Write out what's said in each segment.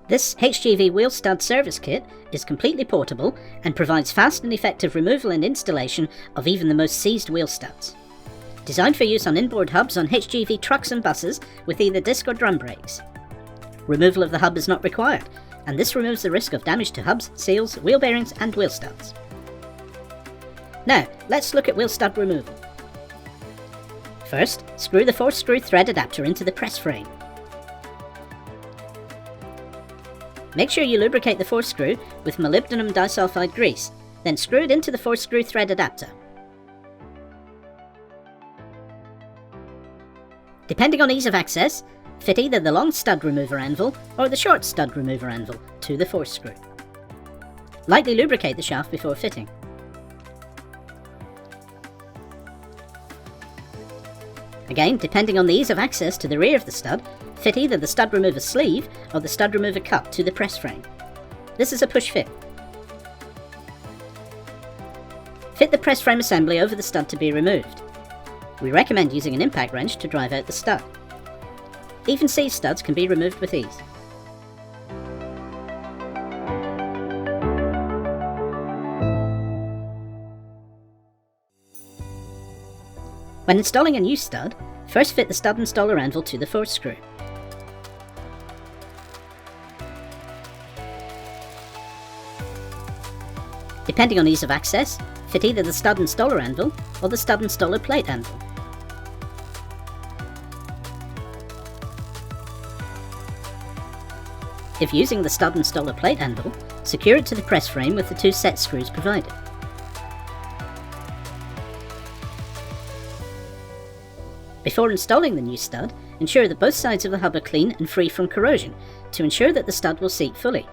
This HGV wheel stud service kit is completely portable and provides fast and effective removal and installation of even the most seized wheel studs. Designed for use on inboard hubs on HGV trucks and buses with either disc or drum brakes. Removal of the hub is not required, and this removes the risk of damage to hubs, seals, wheel bearings and wheel studs. Now, let's look at wheel stud removal. First, screw the 4-screw thread adapter into the press frame. Make sure you lubricate the 4-screw with molybdenum disulfide grease, then screw it into the 4-screw thread adapter. Depending on ease of access, fit either the long stud remover anvil or the short stud remover anvil to the 4-screw. Lightly lubricate the shaft before fitting. Again, depending on the ease of access to the rear of the stud, fit either the stud remover sleeve or the stud remover cup to the press frame. This is a push fit. Fit the press frame assembly over the stud to be removed. We recommend using an impact wrench to drive out the stud. Even seized studs can be removed with ease. When installing a new stud, first fit the stud installer anvil to the 4-screw. Depending on ease of access, fit either the stud installer anvil or the stud installer plate anvil. If using the stud installer plate anvil, secure it to the press frame with the 2 set screws provided. Before installing the new stud, ensure that both sides of the hub are clean and free from corrosion to ensure that the stud will seat fully.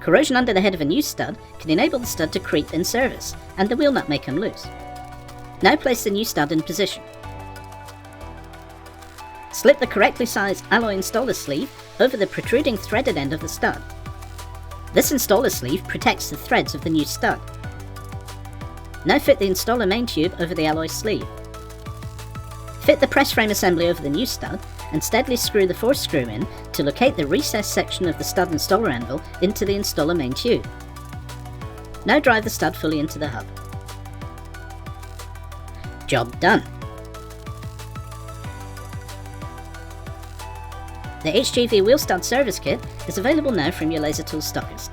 Corrosion under the head of a new stud can enable the stud to creep in service, and the wheel nut may come loose. Now place the new stud in position. Slip the correctly sized alloy installer sleeve over the protruding threaded end of the stud. This installer sleeve protects the threads of the new stud. Now fit the installer main tube over the alloy sleeve. Fit the press frame assembly over the new stud and steadily screw the 4-screw in to locate the recessed section of the stud installer anvil into the installer main tube. Now drive the stud fully into the hub. Job done. The HGV wheel stud service kit is available now from your Laser Tools stockist.